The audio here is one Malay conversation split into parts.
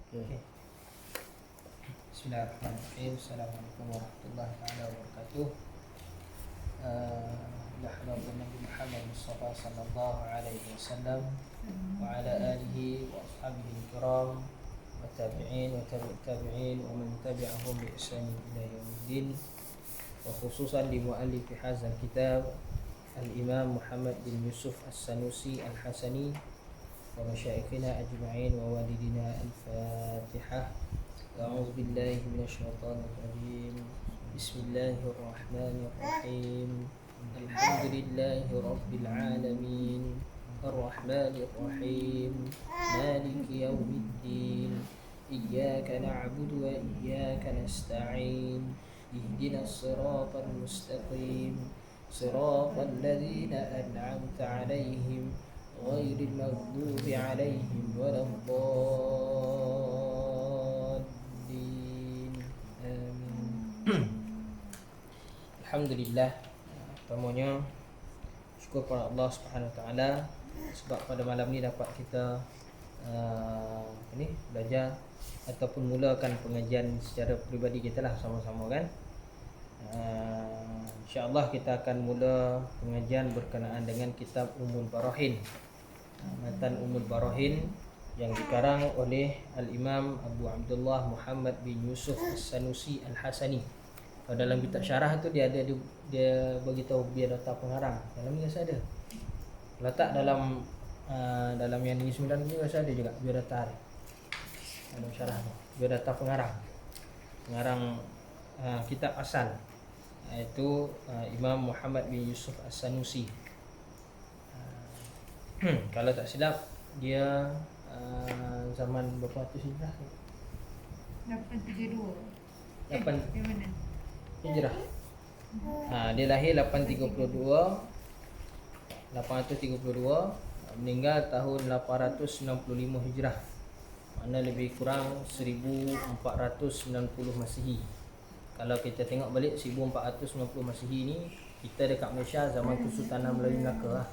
Okay. Bismillahirrahmanirrahim. Assalamualaikum warahmatullahi wabarakatuh. Nahmadu Nabi Muhammad Mustafa sallallahu alaihi wasallam wa ala alihi wa ashabihi kiram wa tabi'in wa tabi'in wa man tabi'ahum bi ihsan ila yaumiddin. Wa khususan di muallif hadzal kitab Al-Imam Muhammad bin Yusuf As-Sanusi Al-Hasani wa masyayikhina ajma'in wa walidina al-Fatihah. A'udzu billahi minasyaitonir rajim. Bismillahirrahmanirrahim. Alhamdulillahi rabbil alamin. Ar-Rahmanir Rahim. Maliki yaumiddin. Iyyaka na'budu wa iyyaka nasta'in. Ihdinas siratal mustaqim. Siratal ladzina an'amta 'alaihim ghairil maghdubi 'alaihim waladdallin. Amin. Alhamdulillah. Pertamanya syukur kepada Allah Subhanahu Wa Taala sebab pada malam ni dapat kita belajar ataupun mulakan pengajian secara peribadi kita lah sama-sama kan. InsyaAllah kita akan mula pengajian berkenaan dengan kitab Ummul Barahin, matan Ummul Barahin yang dikarang oleh Al-Imam Abu Abdullah Muhammad bin Yusuf As-Sanusi Al-Hasani. Dalam kitab syarah tu dia bagi tahu biodata pengarang. Dalam ni rasa ada. Letak dalam yang ni 9 ni rasa ada juga biodata dia. Dalam syarah tu biodata pengarang. Pengarang kitab asal iaitu Imam Muhammad bin Yusuf As-Sanusi. Kalau tak silap dia zaman berapa ratus hijrah? 832. 8 Di mana? Hijrah. Dia lahir 832, meninggal tahun 865 Hijrah. Mana lebih kurang 1490 Masihi. Kalau kita tengok balik 1490 Masihi ni, kita dekat Malaysia zaman Kesultanan Melayu Melaka lah.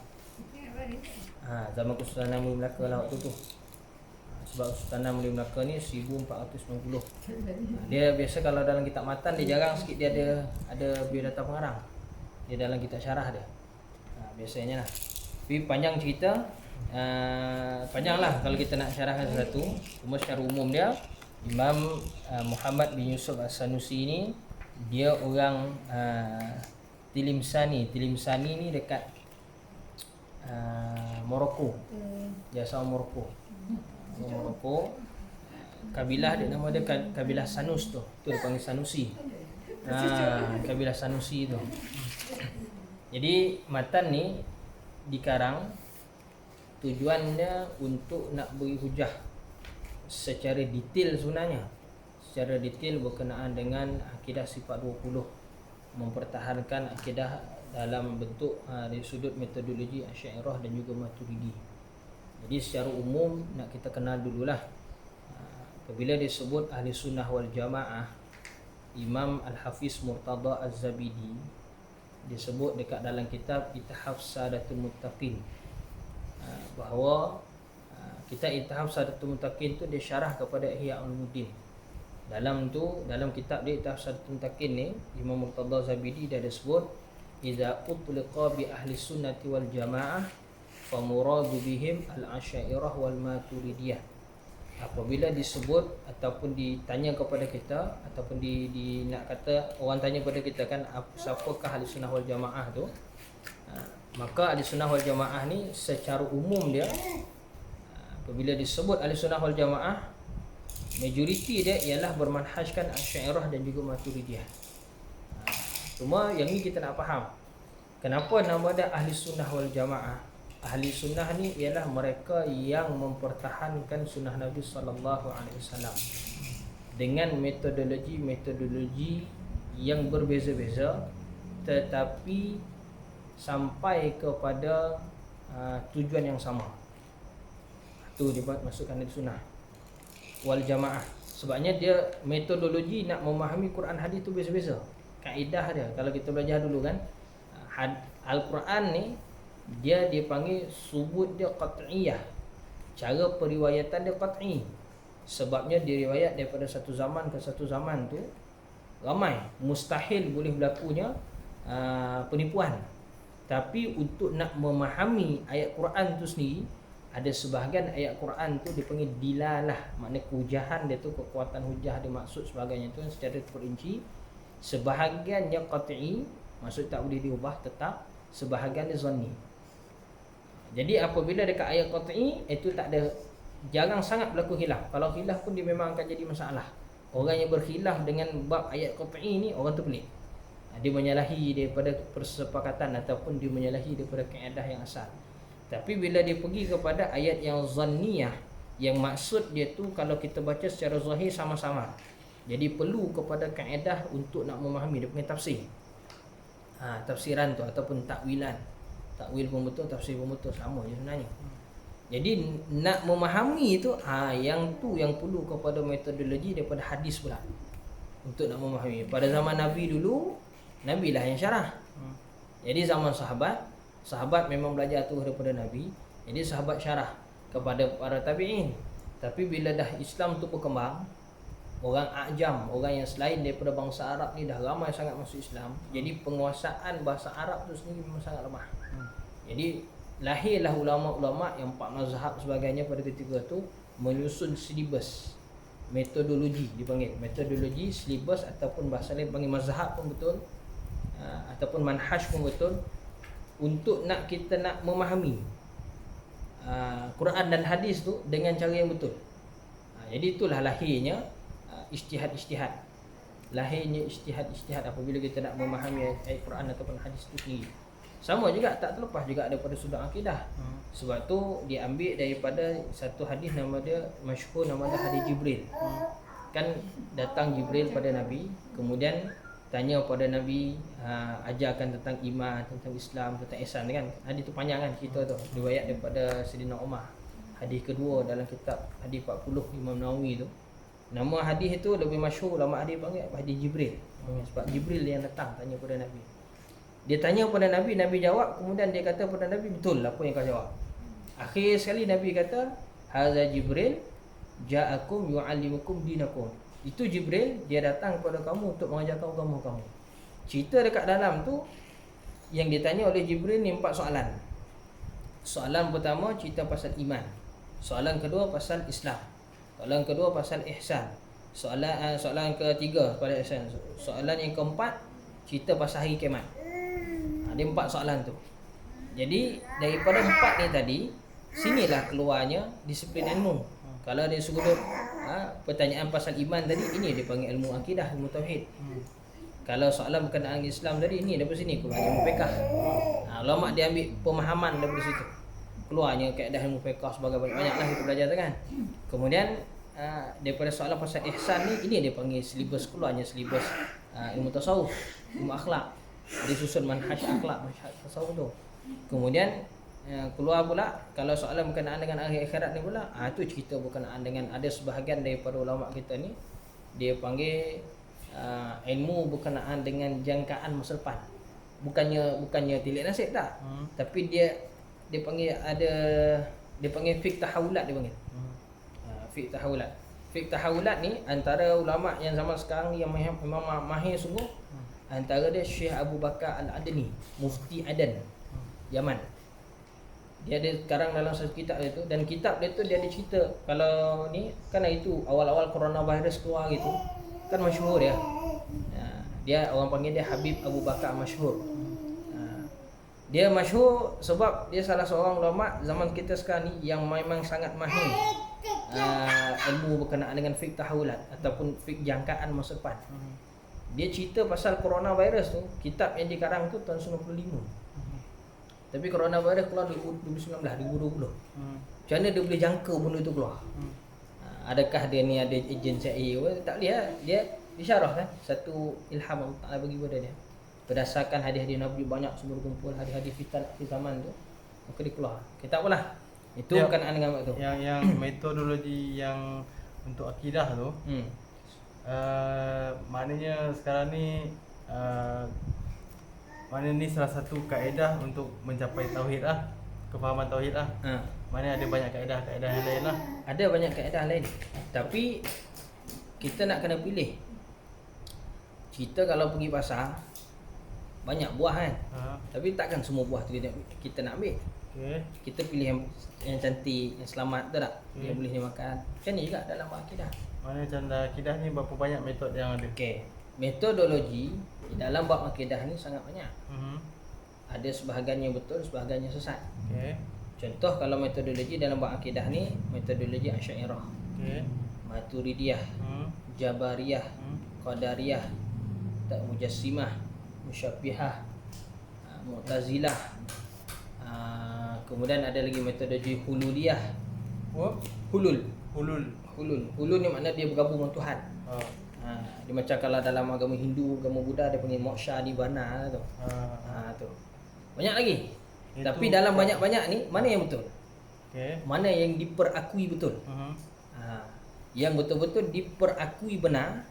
Zaman Kesultanan Melayu Melaka lah waktu tu. Sebab Kesultanan Melayu Melaka ni 1490. Dia biasa kalau dalam kitab matan dia jarang sikit dia ada biodata pengarang. Dia dalam kitab syarah dia. Biasanya lah. Tapi panjang cerita, panjang lah kalau kita nak syarahkan satu. Cuma secara umum dia Imam Muhammad bin Yusuf As-Sanusi ni dia orang Tilimsani. Tilimsani ni dekat Morocco. Dia asal Morocco. Kabilah dia nama dia kabilah Sanus tu. Tu dia panggil Sanusi. Kabilah Sanusi tu. Jadi matan ni dikarang tujuannya untuk nak beri hujah secara detail sebenarnya. Secara detail berkenaan dengan akidah sifat 20, mempertahankan akidah dalam bentuk dari sudut metodologi Asy'ariyah dan juga Maturidi. Jadi secara umum nak kita kenal dululah. Apabila disebut Ahli Sunnah wal Jamaah, Imam Al-Hafiz Murtada Az-Zabidi disebut dekat dalam kitab Ithaf Sadatul Muttaqin bahawa kitab Ithaf Sadatul Muttaqin tu dia syarah kepada Ihya Ulumuddin. Dalam kitab dia Ithaf Sadatul Muttaqin ni, Imam Murtada Az-Zabidi dia ada sebut idza utliqa bi ahli sunnati wal jamaah fa muradu bihim al-asy'ariyah wal maturidiyah. Apabila disebut ataupun ditanya kepada kita ataupun di nak kata orang tanya kepada kita kan siapakah ahli sunnah wal jamaah tu, maka ahli sunnah wal jamaah ni secara umum dia apabila disebut ahli sunnah wal jamaah, majoriti dia ialah bermanhajkan asy'ariyah dan juga maturidiyah. Cuma yang ni kita nak faham kenapa nama dia ahli sunnah wal jamaah. Ahli sunnah ni ialah mereka yang mempertahankan sunnah Nabi sallallahu alaihi wasallam dengan metodologi yang berbeza-beza tetapi sampai kepada tujuan yang sama. Tu dia masukkan ahli sunnah wal jamaah. Sebabnya dia metodologi nak memahami Quran hadis tu beza-beza. Kaedah dia kalau kita belajar dulu kan, Al-Quran ni dia dipanggil subut dia qat'iyah. Cara periwayatan dia qat'i. Sebabnya diriwayat daripada satu zaman ke satu zaman tu ramai, mustahil boleh berlakunya penipuan. Tapi untuk nak memahami ayat Quran tu sendiri, ada sebahagian ayat Quran tu dipanggil dilalah, makna kehujahan dia tu, kekuatan hujah dia maksud sebagainya tu secara terperinci. Sebahagiannya qat'i, maksud tak boleh diubah tetap, sebahagian dia zanni. Jadi apabila dekat ayat qat'i itu tak ada, jarang sangat berlaku khilaf. Kalau khilaf pun dia memang akan jadi masalah. Orang yang berkhilaf dengan bab ayat qat'i ni orang tu pelik. Dia menyalahi daripada persepakatan ataupun dia menyalahi daripada kaedah yang asal. Tapi bila dia pergi kepada ayat yang zanniyah, yang maksud dia tu kalau kita baca secara zahir sama-sama. Jadi perlu kepada kaedah untuk nak memahami dia punya tafsir. Tafsiran tu ataupun takwilan. Takwil pun betul, tafsir pun betul, sama je sebenarnya. Jadi nak memahami itu yang tu yang perlu kepada metodologi daripada hadis pula. Untuk nak memahami. Pada zaman Nabi dulu, Nabi lah yang syarah. Jadi zaman sahabat memang belajar tu daripada Nabi. Jadi sahabat syarah kepada para tabi'in. Tapi bila dah Islam tu berkembang, orang Ajam, orang yang selain daripada bangsa Arab ni dah ramai sangat masuk Islam. Jadi penguasaan bahasa Arab tu sendiri memang sangat lemah. Jadi lahirlah ulama-ulama yang empat mazhab sebagainya pada ketika tu menyusun silibus, metodologi dipanggil, metodologi, silibus ataupun bahasa lain panggil mazhab pun betul, ataupun manhaj pun betul, untuk nak kita nak memahami Quran dan hadis tu dengan cara yang betul. Jadi itulah lahirnya ijtihad-ijtihad. Lahirnya ijtihad-ijtihad apabila kita nak memahami ayat Quran ataupun hadis tu sendiri. Sama juga, tak terlepas juga daripada sudut akidah. Sebab tu diambil daripada satu hadis nama dia masyhur, nama dia hadis Jibril. Kan datang Jibril pada Nabi, kemudian tanya pada Nabi, ajarkan tentang iman, tentang Islam, tentang ihsan kan. Hadis tu panjang kan cerita tu. Riwayat daripada Sayyidina Umar. Hadis kedua dalam kitab hadis 40 Imam Nawawi tu. Nama hadis itu lebih masyhur, ulama hadis panggil hadis Jibril. Sebab Jibril yang datang tanya pada Nabi. Dia tanya pada Nabi, Nabi jawab, kemudian dia kata pada Nabi, betul apa yang kau jawab. Akhir sekali Nabi kata, hadza Jibril ja'akum yu'allimukum dinakum. Itu Jibril, dia datang kepada kamu untuk mengajarkan agama kamu. Cerita dekat dalam tu yang ditanya oleh Jibril ni 4 soalan. Soalan pertama cerita pasal iman. Soalan kedua pasal Islam. Soalan kedua pasal ihsan. Soalan ketiga pasal ihsan. Soalan yang keempat cerita pasal hari kiamat. Ada 4 soalan tu. Jadi daripada 4 ni tadi, sinilah keluarnya disiplin ilmu. Kalau dia sudut pertanyaan pasal iman tadi, ini dia panggil ilmu akidah, ilmu tauhid. Kalau soalan berkenaan Islam tadi, ini daripada sini keluarnya ilmu fiqh. Ulama dia ambil pemahaman daripada situ. Keluarnya kaedah ilmu fiqh sebagai banyak-banyaklah kita belajar tu kan. Kemudian daripada soalan pasal ihsan ni, ini dia panggil silibus, keluarnya silibus ilmu tasawuf, ilmu akhlak. Dia susun manhaj akhlak, manhaj tasawuf tu. Kemudian keluar pula kalau soalan berkenaan dengan akhirat ni pula, tu cerita berkenaan dengan ada sebahagian daripada ulama kita ni dia panggil ilmu berkenaan dengan jangkaan masa depan. Bukannya tilik nasib tak. Tapi dia panggil dia panggil fiqh tahawulat dia panggil. Fiqh tahawulat. Fiqh tahawulat ni antara ulama yang zaman sekarang yang memang mahir sungguh. Antara dia Syekh Abu Bakar Al-Adni, Mufti Aden, Yaman. Dia ada sekarang dalam satu kitab dia tu, dan kitab dia tu dia ada cerita kalau ni kan itu awal-awal coronavirus keluar gitu. Kan masyhur dia. Dia orang panggil dia Habib Abu Bakar masyhur. Dia masyhur sebab dia salah seorang ulama zaman kita sekarang ni yang memang sangat mahir ilmu berkenaan dengan fiqh tahawulat ataupun fiqh jangkaan masa depan. Dia cerita pasal coronavirus tu, kitab yang dikarang tu tahun 95. Tapi coronavirus keluar 2019, 2020. Macam mana dia boleh jangka benda tu keluar? Adakah dia ni ada ejen CIA? Tak boleh lah. Dia syarah kan, satu ilham Allah Ta'ala bagi pada dia. Berdasarkan hadis-hadis Nabi banyak semua kumpul, hadis-hadis fitan akhir zaman tu, maka dia keluar. Kita apalah. Itu berkenaan dengan waktu tu. Yang metodologi yang untuk akidah tu, maknanya sekarang ni maknanya ni salah satu kaedah untuk mencapai tauhid lah, kefahaman tauhid lah. Mana ada banyak kaedah-kaedah yang lain lah. Ada banyak kaedah lain. Tapi kita nak kena pilih. Kita kalau pergi pasar banyak buah kan. Tapi takkan semua buah tu kita nak ambil. Okey. Kita pilih yang cantik, yang selamat tu tak? Yang boleh dimakan. Macam ni juga dalam akidah. Mana canda akidah ni berapa banyak metod yang ada? Okey. Metodologi di dalam bab akidah ni sangat banyak. Ada sebahagian yang betul, sebahagian yang sesat. Okey. Contoh kalau metodologi dalam bab akidah ni, metodologi Asy'ariyah, Okey. Maturidiyah, Jabariyah, Qadariyah, Mujassimah, Musyabbihah, Mu'tazilah. Kemudian ada lagi metodologi Hululiyah. Oh, Hulul. hulul. Hulul ni makna dia bergabung dengan Tuhan. Dia macam kalau dalam agama Hindu, agama Buddha dia panggil moksha nibbana tu. Tu. Banyak lagi. Itu Tapi dalam banyak-banyak ni mana yang betul? Okey. Mana yang diperakui betul? Yang betul-betul diperakui benar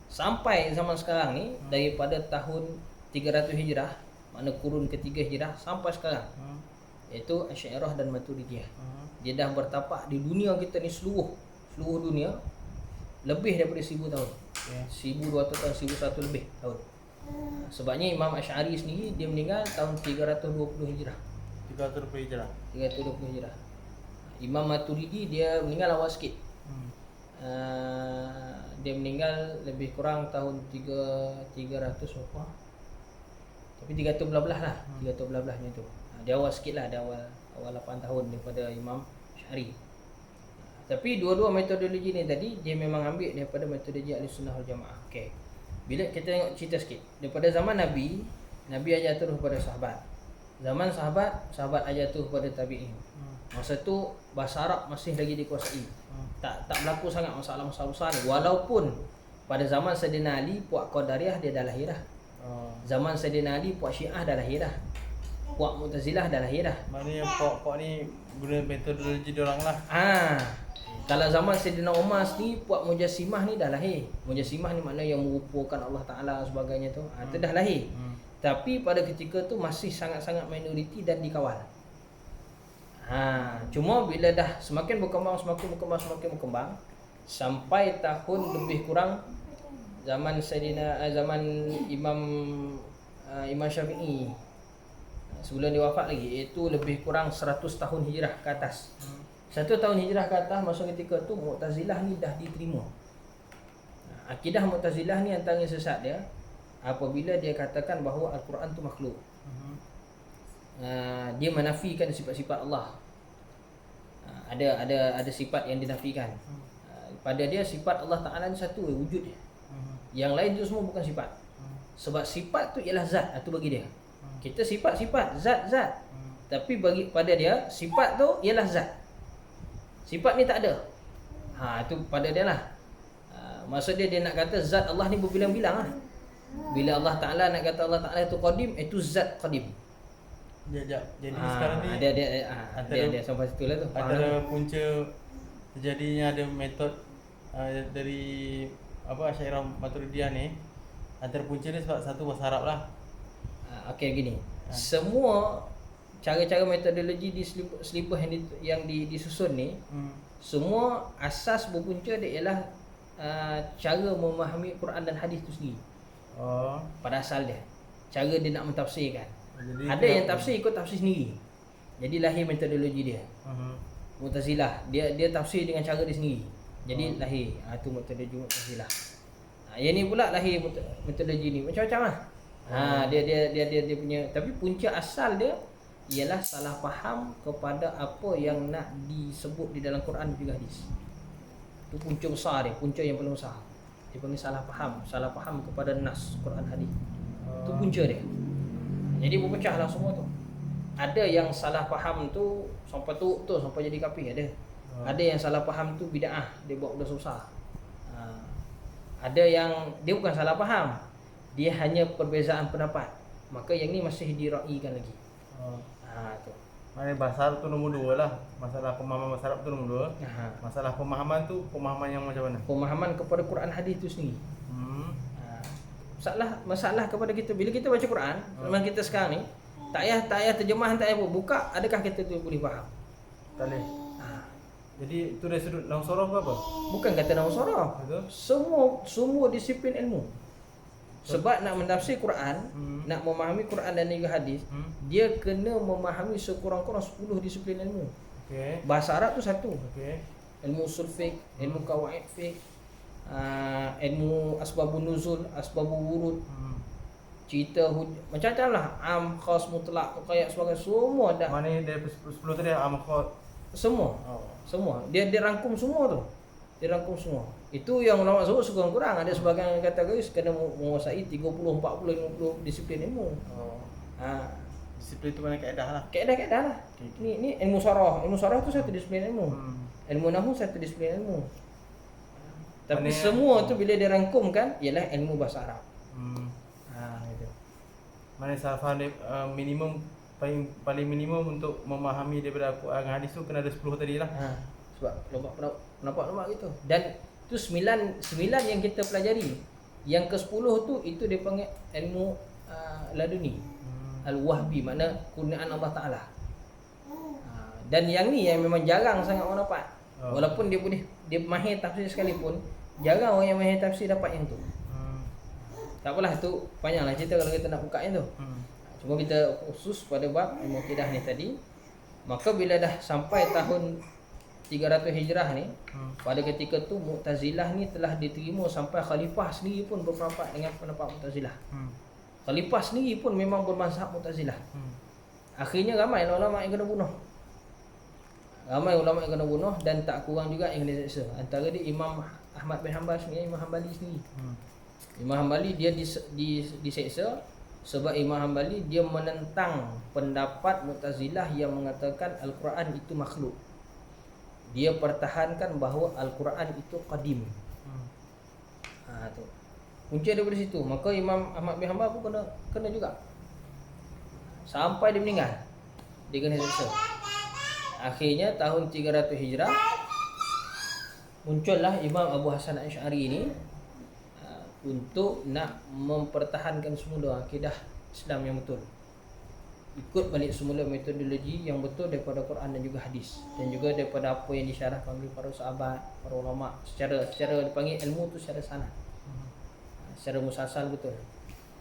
sampai zaman sekarang ni daripada tahun 300 Hijrah, makna kurun ketiga Hijrah sampai sekarang. Iaitu Asy'ariyah dan Maturidiyah. Dia dah bertapak di dunia kita ni seluruh dunia lebih daripada 1000 tahun. 1200 tahun, 1100 lebih tahun. Sebabnya Imam Asy'ari sendiri dia meninggal tahun 320 Hijrah. 320 Hijrah. 320 Hijrah. Imam Maturidi dia meninggal awal sikit. Dia meninggal lebih kurang tahun 300 berapa? Tapi 300 belah-belah lah. 300 belah-belahnya tu. Dia awal sikit lah, dia awal 8 tahun daripada Imam Asy'ari. Tapi dua-dua metodologi ni tadi dia memang ambil daripada metodologi Ahlussunnah wal Jamaah. Okey. Bila kita tengok cerita sikit, daripada zaman Nabi ajar terus kepada sahabat. Zaman sahabat ajar terus kepada tabi'in. Masa tu bahasa Arab masih lagi dikuasai. Tak berlaku sangat masalah-masalah besar ni. Walaupun pada zaman Sayyidina Ali puak Qadariyah dia dah lahir dah. Zaman Sayyidina Ali puak Syiah dah lahir dah. Puak Mu'tazilah dah lahir dah. Maknanya puak-puak ni guna metodologi diorang lah. Kalau zaman Sayyidina Umar ni puak Mujassimah ni dah lahir. Mujassimah ni makna yang merupakan Allah Ta'ala sebagainya tu. Itu dah lahir. Tapi pada ketika tu masih sangat-sangat minoriti dan dikawal. Cuma bila dah semakin berkembang sampai tahun lebih kurang zaman zaman Imam Syafi'i sebelum dia wafat lagi, iaitu lebih kurang 100 tahun hijrah ke atas. 1 tahun hijrah ke atas, masa ketika tu Mu'tazilah ni dah diterima. Akidah Mu'tazilah ni antara sesat dia apabila dia katakan bahawa Al-Quran tu makhluk. Dia menafikan sifat-sifat Allah. Ada sifat yang dinafikan. Pada dia sifat Allah Ta'ala ni satu wujud dia. Yang lain tu semua bukan sifat. Sebab sifat tu ialah zat, itu bagi dia. Kita sifat-sifat, zat. Tapi bagi pada dia sifat tu ialah zat. Sifat ni tak ada. Itu pada dia lah. Maksud dia nak kata zat Allah ni berbilang-bilang lah. Bila Allah Ta'ala nak kata Allah Ta'ala itu qadim, itu zat qadim. Jadi sekarang ni ada sampai situ lah tu. Antara punca terjadinya ada metod dari Asy'ariyah Maturidiyah ni, antara punca dia sebab satu bahasa Arab lah. Okey gini. Semua cara-cara metodologi di selipah yang disusun ni, semua asas berpunca dia ialah cara memahami Quran dan hadis tu sendiri. Pada asal dia, cara dia nak mentafsirkan. Jadi ada yang tafsir ikut tafsir sendiri. Jadi lahir metodologi dia. Mu'tazilah, dia tafsir dengan cara dia sendiri. Jadi lahir itu metodologi Mu'tazilah. Yang ni pula lahir metodologi ni macam-macam lah. Dia punya, tapi punca asal dia ialah salah faham kepada apa yang nak disebut di dalam Quran dan juga hadis. Itu punca besar dia, punca yang paling besar. Dia panggil salah faham kepada nas Quran hadis. Itu punca dia. Jadi berpecahlah semua tu. Ada yang salah faham tu sampai sampai jadi kafir ada. Ada yang salah faham tu bid'ah, dia buat dosa besar. Ada yang dia bukan salah faham, dia hanya perbezaan pendapat. Maka yang ni masih diraikan lagi. Tu. Maknanya bahasa Arab tu nombor 2 lah. Masalah pemahaman bahasa Arab tu nombor 2. Masalah pemahaman tu pemahaman yang macam mana? Pemahaman kepada Quran hadis tu sendiri. Masalah kepada kita bila kita baca Quran, memang kita sekarang ni tak payah terjemahan, tak payah buka, adakah kita tu boleh faham? Tak boleh. Ha. Jadi itu dari sudut nahu sorof ke apa? Bukan kata nahu saraf. Betul. Semua disiplin ilmu. Sebab nak menafsir Quran, nak memahami Quran dan juga hadis, dia kena memahami sekurang-kurang 10 disiplin ilmu. Okey. Bahasa Arab tu satu. Okey. Ilmu usul fiqh, ilmu qawaid fiqh, ilmu asbabun nuzul, asbabul wurud, cerita macam-macam lah, am, khas, mutlak, muqayyad, sebagainya, semua dah. Mana dari 10 tadi amakot. Semua. Oh. Semua. Dia rangkum semua tu. Dia rangkum semua. Itu yang ulama sebut sekurang-kurang. Ada sebahagian yang kata guys kena menguasai 30, 40, 50 disiplin ilmu. Oh. Ha. Disiplin tu mana kaedah lah. Kaedah-kaedah lah. Okey. Ni ilmu sarah. Ilmu sarah tu satu disiplin ilmu. Hmm. Ilmu nahwu satu disiplin ilmu. Tapi Mana- semua tu bila dia rangkumkan ialah ilmu bahasa Arab. Hmm. Ha gitu. Mana salah faham dia, minimum paling minimum untuk memahami daripada Al-Quran dan hadis tu kena ada 10 tadi lah. Ha. Sebab nampak gitu. Dan tu 9 yang kita pelajari. Yang ke-10 tu itu dia panggil ilmu laduni. Al-Wahbi, makna kurniaan Allah Taala. Dan yang ni yang memang jarang sangat orang dapat. Walaupun dia mahir tafsir sekalipun, jarang orang yang mahir tafsir dapat yang tu. Tak apalah, tu panjanglah cerita kalau kita nak buka yang tu. Cuma kita khusus pada bab ilmu akidah ni tadi. Maka bila dah sampai tahun 300 Hijrah ni, pada ketika tu Mu'tazilah ni telah diterima sampai khalifah sendiri pun berpendapat dengan pendapat Mu'tazilah. Khalifah sendiri pun memang bermazhab Mu'tazilah. Akhirnya ramai ulama yang kena bunuh. Ramai ulama yang kena bunuh dan tak kurang juga yang kena seksa. Antara dia Imam Ahmad bin Hanbal sendiri, Imam Hanbali sendiri. Imam Hanbali dia diseksa sebab Imam Hanbali dia menentang pendapat Mu'tazilah yang mengatakan Al-Quran itu makhluk. Dia pertahankan bahawa Al-Quran itu qadim. Tu. Punca daripada situ. Maka Imam Ahmad bin Hanbal pun kena juga. Sampai dia meninggal, dia kena seksa. Akhirnya tahun 300 Hijrah muncullah Imam Abu Hasan Asy'ari ni untuk nak mempertahankan semula akidah Islam yang betul. Ikut balik semula metodologi yang betul daripada Quran dan juga hadis, dan juga daripada apa yang disyarahkan oleh para sahabat, para ulama, secara dipanggil ilmu tu secara sanad. Secara musalsal betul.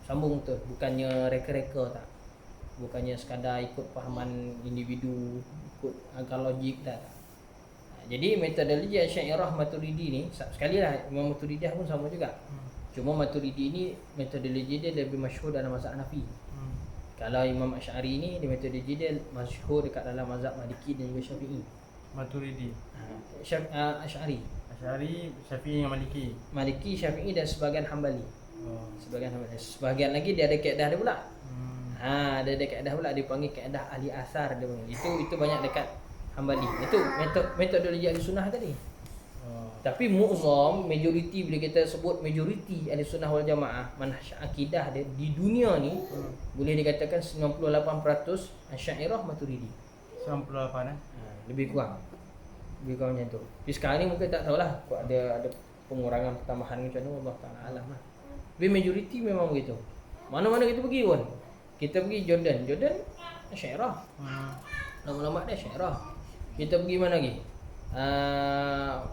Sambung betul, bukannya reka-reka tak. Bukannya sekadar ikut fahaman individu, ikut akal logik tak. Jadi metodologi Asy'ariyah Maturidi ni, sekali lah Imam Maturidiyah pun sama juga. Cuma Maturidi ni metodologi dia lebih masyhur dalam mazhab Hanafi. Kalau Imam Asy'ari ni metodologi dia masyhur dekat dalam mazhab Maliki dan juga Syafi'i. Maturidi. Asy'ari. Asy'ari, Syafi'i dengan Maliki. Maliki, Syafi'i dan sebahagian Hambali. Sebahagian Hambali. Sebahagian lagi dia ada kaedah dia pula. Dia ada kaedah pula, dia panggil kaedah ahli asar dia panggil. Itu banyak dekat Hambali. Itu metodologi ahli sunnah tadi. Tapi mu'zam, majoriti, bila kita sebut majoriti ahli sunnah wal jamaah, manhaj akidah dia di dunia ni boleh dikatakan 98% Asy'ariyah Maturidi. 98 Lebih kurang macam tu. Tapi sekarang ni mungkin tak tahulah, ada pengurangan pertambahan macam tu, Allah Ta'ala alam lah. Tapi majoriti memang begitu. Mana-mana kita pergi pun, kita pergi Jordan Asy'ariyah. Lama-lama dia Asy'ariyah. Kita pergi mana lagi?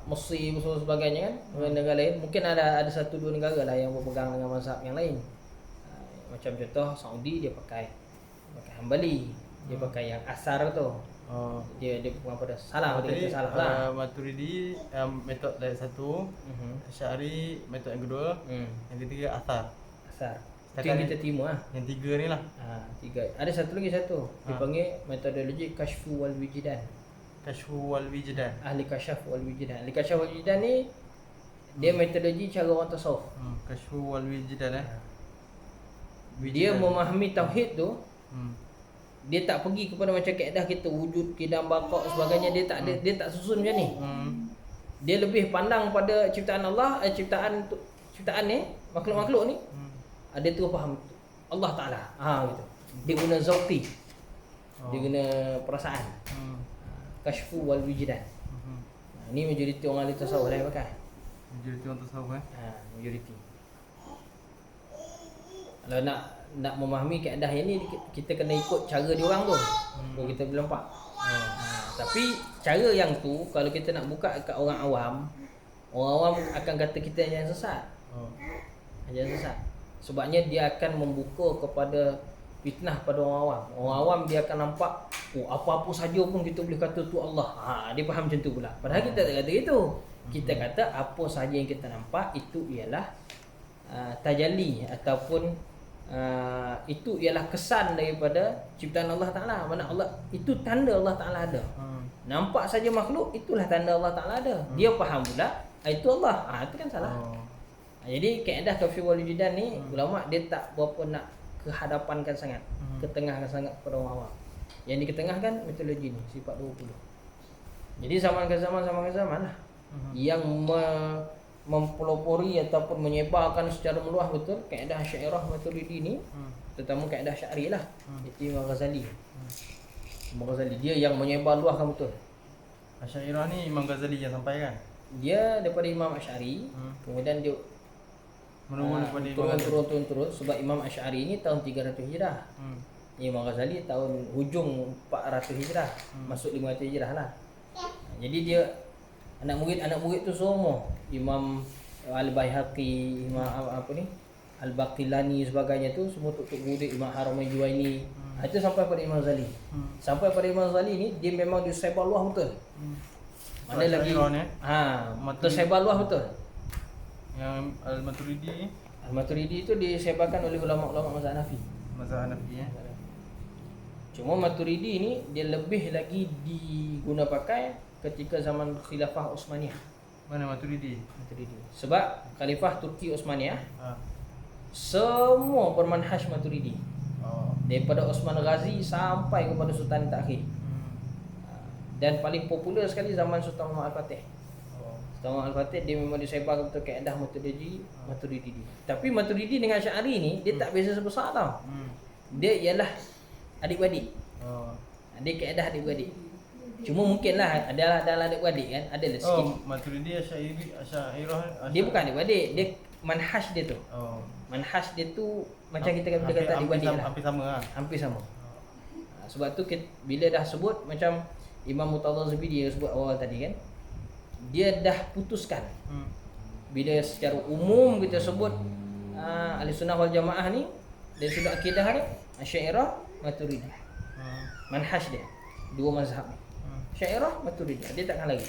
Mesir dan sebagainya kan, negara lain mungkin ada 1-2 negara lah yang berpegang dengan mazhab yang lain. Macam contoh Saudi dia pakai Hambali, dia pakai yang asar tu. Dia bukan pada salah, dia kata salah lah. Maturidi metod dari satu, Asy'ari metod yang kedua, yang ketiga asar. Itu yang kita terima lah. Yang tiga ni lah. Tiga. Ada satu lagi dipanggil metodologi Kashfu wal Wijdan. Kashfu wal Wijdan. Ahli Kasyaf wal Wijdan. Ahli Kasyaf wal Wijdan ni dia metodologi cara orang tasawuf. Kashfu wal Wijdan Dia memahami tauhid tu. Dia tak pergi kepada macam kaedah kita wujud, kidam, baqa' sebagainya, dia tak susun macam ni. Dia lebih pandang pada ciptaan Allah, ciptaan ni, makhluk-makhluk ni. Dia tu faham Allah Taala. Gitu. Dia guna zauqi. Dia guna perasaan. Kashfu wal Wijdan. Ni majoriti orang ahli tasawuf dah pakai. Majoriti orang tasawuf majoriti. Kalau nak memahami kaedah yang ni, kita kena ikut cara dia orang tu. Baru kita boleh nampak. Tapi cara yang tu kalau kita nak buka kat orang awam akan kata kita yang sesat. Yang sesat. Sebabnya dia akan membuka kepada fitnah pada orang awam. Orang awam dia akan nampak apa-apa saja pun kita boleh kata tu Allah. Dia faham macam tu pula. Padahal kita tak kata itu. Kita kata apa saja yang kita nampak itu ialah tajalli ataupun itu ialah kesan daripada ciptaan Allah Ta'ala. Mana Allah itu tanda Allah Ta'ala ada. Nampak saja makhluk itulah tanda Allah Ta'ala ada. Dia faham pula itu Allah. Itu kan salah. Jadi kaedah kafir wal wujudan ni ulama dia tak berapa nak kehadapankan sangat, ketengahkan sangat kepada orang awam. Yang diketengahkan metodologi ni sifat 20. Jadi zaman ke zaman lah yang mempelopori ataupun menyebarkan secara meluas betul kaedah Asy'ariyah Maturidi ni, terutama kaedah Sy'ari lah. Itu Imam Ghazali. Imam Ghazali dia yang menyebar luaskan betul. Asy'ariyah ni Imam Ghazali yang sampaikan. Dia daripada Imam Asy'ari, kemudian dia turun sebab Imam Asy'ari ni tahun 300 Hijrah. Imam Ghazali tahun hujung 400 Hijrah, masuk 500 Hijrah lah. Jadi dia anak murid tu semua Imam Al-Baihaqi, Imam Al-Baqilani sebagainya tu semua tok murid Imam Haramain Juwaini. Itu sampai pada Imam Ghazali. Sampai pada Imam Ghazali ni dia memang disebar luas betul. Mana lagi tersebar luas betul. Yang Al-Maturidi Al-Maturidi itu disebarkan oleh ulama-ulama mazhab Hanafi. Mazhab Hanafi ya. Cuma Maturidi ni dia lebih lagi diguna pakai ketika zaman Khilafah Utsmaniyah. Mana Maturidi? Maturidi. Sebab Khalifah Turki Utsmaniyah semua bermanhaj Maturidi. Daripada Osman Ghazi sampai kepada Sultan Takhir. Dan paling popular sekali zaman Sultan Muhammad Al-Fatih. Sultan Muhammad Al-Fatih dia memang disebar betul kaedah metodologi Maturidi. Tapi Maturidi dengan Asy'ari ni dia tak beza sebesar tau. Dia ialah adik-beradik. Dia kaedah adik-beradik. Cuma mungkinlah adalah dalam adik-beradik kan, adalah sikit. Maturidi Asy'ariyah dia bukan adik-beradik, dia manhaj dia tu. Manhaj dia tu macam kita boleh kata adik-beradik lah. Hampir sama lah. Hampir sama. Sebab tu bila dah sebut macam Imam Murtadha Zabidi dia sebut awal tadi kan, dia dah putuskan. Bila secara umum kita sebut Ahlussunnah wal Jamaah ni dari sudut akidah ni Asy'ariyah Maturidi. Manhaj dia dua mazhab ni. Asy'ariyah Maturidi dia takkan lagi.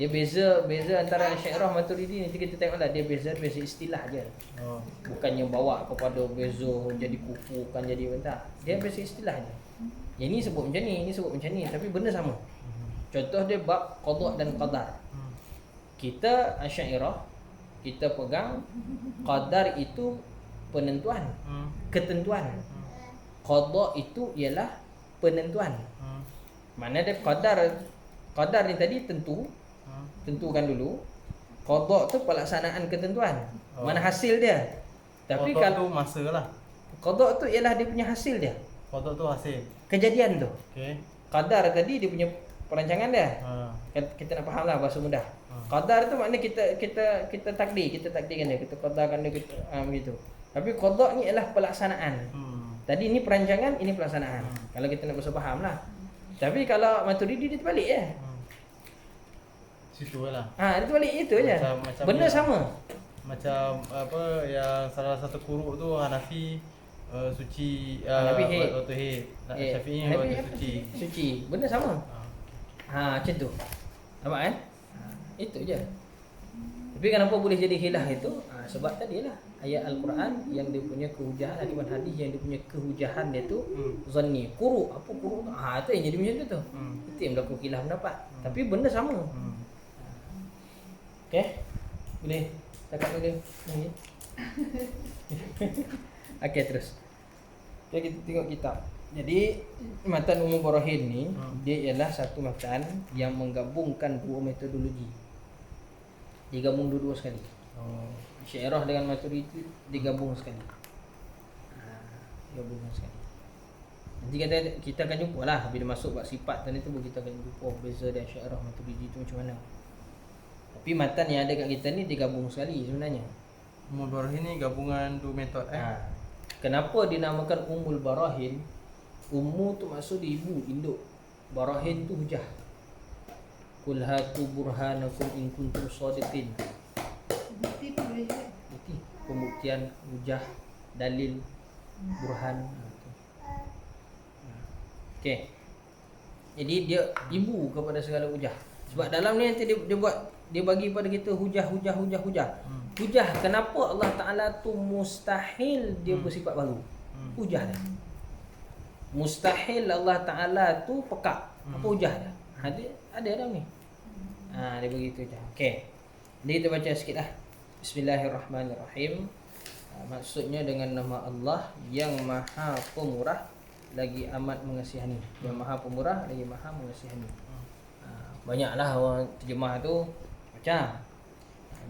Dia beza antara Asy'ariyah Maturidi ni kita tengoklah dia beza istilah je. Bukannya bawa kepada beza jadi kufu kan jadi bentar. Dia beza istilah je. Yang ni sebut macam ni, ini sebut macam ni, tapi benda sama. Contoh dia bab qada dan qadar. Kita Asy'ariyah kita pegang qadar itu penentuan, ketentuan. Qada itu ialah penentuan. Mana dia qadar ni tadi tentukan dulu. Qada tu pelaksanaan ketentuan. Mana hasil dia. Tapi qada kalau tu masa lah. Qada tu ialah dia punya hasil dia. Qada tu hasil. Kejadian tu. Okey. Qadar tadi dia punya perancangan dia. Kita nak faham lah bahasa mudah. Qadar tu makna kita takdirkan dia, kita qadarkan dia kita begitu. Tapi qada ni ialah pelaksanaan. Tadi ni perancangan, ini pelaksanaan. Kalau kita nak bahasa faham lah. Tapi kalau Maturidi dia terbalik je. Situ lah. Dia terbalik itu je. Benda sama. Macam apa yang salah satu kuruk tu Hanafi suci Hanafi waktu haid. Syafi'i waktu suci. Benda sama. Macam tu. Nampak kan? Itu je. Tapi kenapa boleh jadi khilaf itu? Sebab tadilah ayat Al-Quran yang dia punya kehujahan ataupun hadis yang dia punya kehujahan dia tu zanni. Kuruk, apa kuruk? Itu yang jadi macam tu tu. Itu yang berlaku khilaf pendapat. Tapi benda sama. Okey? Boleh cakap dulu. Okey, terus. Okay, kita tengok kitab. Jadi matan umum barahin ni dia ialah satu matan yang menggabungkan dua metodologi. Digabung dua-dua sekali. Asy'ariyah dengan Maturidi digabung sekali. Digabung sekali. Nanti kita akan jumpa lah bila masuk bab sifat tadi tu kita akan jumpa beza dia Asy'ariyah Maturidi tu macam mana. Tapi matan yang ada kat kita ni digabung sekali sebenarnya. Umul Barahin ni gabungan dua metod Kenapa dinamakan Ummul Barahin? Ummu tu maksud ibu, induk. Barahin tu hujah. Qul hatu burhanakum in kuntum shadiqin. Bukti pun boleh juga. Bukti, pembuktian, hujah, dalil, burhan. Okey. Jadi dia ibu kepada segala hujah. Sebab dalam ni nanti dia bagi pada kita hujah. Hujah kenapa Allah Taala tu mustahil dia bersifat baru. Hujah dia. Mustahil Allah Taala tu pekak. Apa hujah dia? Ada dalam ni. Dia begitu je. Okey. Jadi kita baca sikitlah. Bismillahirrahmanirrahim. Maksudnya dengan nama Allah yang Maha Pemurah lagi amat mengasihani. Yang Maha Pemurah lagi Maha mengasihani. Banyaklah orang terjemah tu macam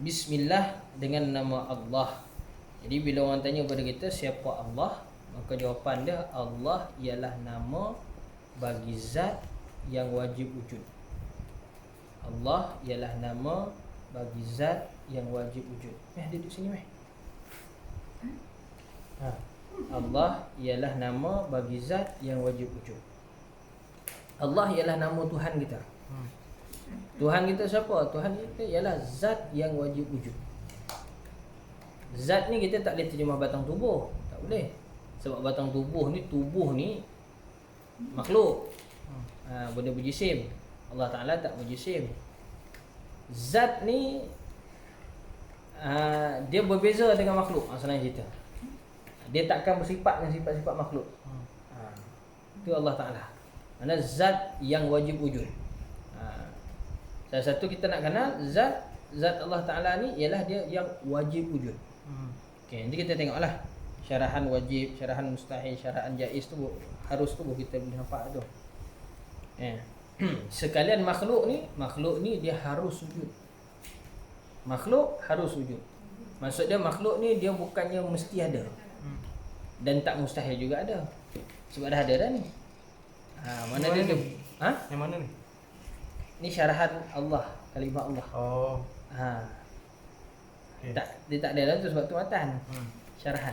Bismillah dengan nama Allah. Jadi bila orang tanya kepada kita siapa Allah, maka jawapan dia Allah ialah nama bagi zat yang wajib wujud. Allah ialah nama bagi zat yang wajib wujud. Duduk sini meh. Allah ialah nama bagi zat yang wajib wujud. Allah ialah nama Tuhan kita. Tuhan kita siapa? Tuhan kita ialah zat yang wajib wujud. Zat ni kita tak boleh terjemah batang tubuh. Tak boleh. Sebab batang tubuh ni makhluk. Benda berjisim. Allah Ta'ala tak berjisim. Zat ni dia berbeza dengan makhluk. Senang cerita. Dia takkan bersifat dengan sifat-sifat makhluk. Itu Allah Ta'ala. Mana zat yang wajib wujud. Salah satu kita nak kenal zat Allah Ta'ala ni ialah dia yang wajib wujud. Okey, nanti kita tengoklah syarahan wajib, syarahan mustahil, syarahan jaiz tu harus tu kita boleh nampak tu. Sekalian makhluk ni dia harus wujud. Makhluk harus wujud. Maksud dia makhluk ni dia bukannya mesti ada. Dan tak mustahil juga ada. Sebab dah ada dah ni. Mana dia tu? Yang mana ni? Ni syarahan Allah, kalimah Allah. Oh. Okay. Dia tak ada dalam tu sebab tu matan. Syarahan.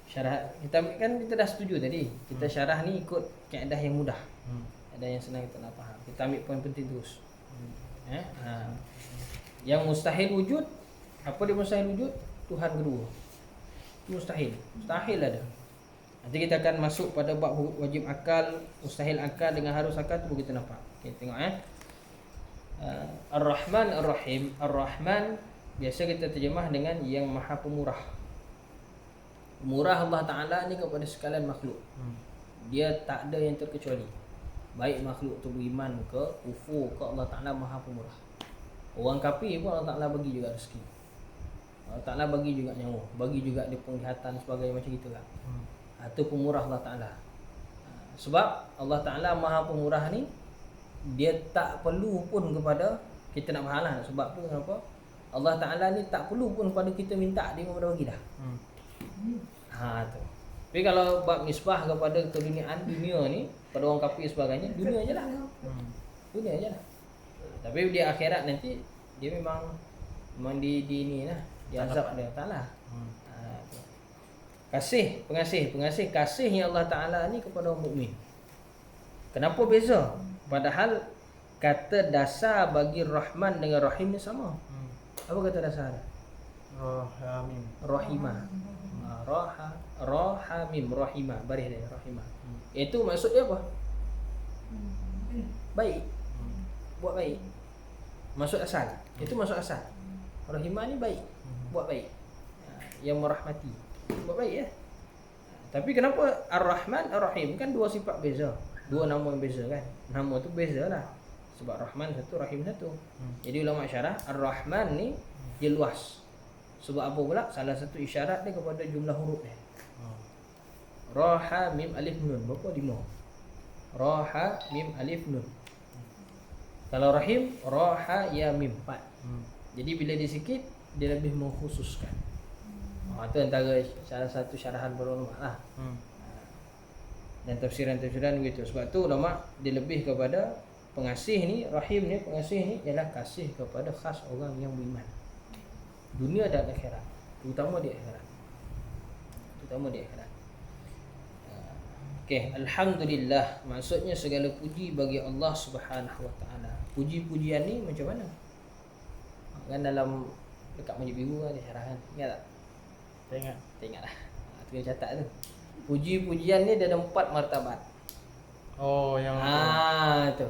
Syarah kita kan kita dah setuju tadi. Kita syarah ni ikut kaedah yang mudah. Ada yang senang kita nak faham. Kita ambil poin penting terus. Yang mustahil wujud, apa dia mustahil wujud? Tuhan kedua. Itu mustahil. Mustahil ada. Nanti kita akan masuk pada bab wajib akal, mustahil akal dengan harus akal tu kita nampak. Okey, tengok Ar-Rahman Ar-Rahim. Ar-Rahman biasa kita terjemah dengan yang Maha Pemurah. Pemurah Allah Ta'ala ni kepada sekalian makhluk. Dia tak ada yang terkecuali. Baik makhluk tu beriman ke, kufur ke, Allah Ta'ala Maha Pemurah. Orang kafir pun Allah Ta'ala bagi juga rezeki. Allah Ta'ala bagi juga nyawa, bagi juga dia penglihatan sebagainya macam itulah. Itu pemurah Allah Ta'ala. Sebab Allah Ta'ala Maha Pemurah ni dia tak perlu pun kepada kita nak faham lah sebab tu kenapa Allah Ta'ala ni tak perlu pun kepada kita minta dia kepada bagi dah. Tu. Tapi kalau bab nisbah kepada keduniaan dunia ni pada orang kafir sebagainya, dunia je lah. Dunia je lah. Tapi di akhirat nanti dia memang di ni lah, di azab dia Ta'ala. Pengasih kasihnya Allah Ta'ala ni kepada orang mukmin. Kenapa beza? Padahal kata dasar bagi Rahman dengan Rahim ni sama. Apa kata dasar dia? Rahimah. Rahamim, Rahimah, baris dia Rahimah. Itu maksud dia apa? Baik. Buat baik. Maksud asal. Itu maksud asal. Rahimah ni baik. Buat baik. Yang merahmati. Buat baik ya. Tapi kenapa Ar-Rahman Ar-Rahim kan dua sifat beza. Dua nama yang beza kan. Nama tu beza lah. Sebab Rahman satu, Rahim satu. Jadi ulama syarah Ar-Rahman ni dia luas. Sebab apa pula? Salah satu isyarat dia kepada jumlah huruf dia. Ra, mim, alif, nun. Berapa? 5. Ra, mim, alif, nun. Kalau Rahim, Ra, ya, mim, 4. Jadi bila disikit dia lebih mengkhususkan. Itu antara salah satu syarahan para ulama lah. Dan tafsiran-tafsiran begitu. Sebab tu ulama dia lebih kepada pengasih ni, Rahim ni, pengasih ni ialah kasih kepada khas orang yang beriman. Dunia dan akhirat. Terutama di akhirat. Okey, alhamdulillah maksudnya segala puji bagi Allah Subhanahu Wa Taala. Puji-pujian ni macam mana? Kan dalam dekat majlis biru ada syarahan. Ingat tak? Tak ingat. Tak ingat lah. Tu yang catat tu. Puji-pujian ni ada 4 martabat. Oh, yang Tu.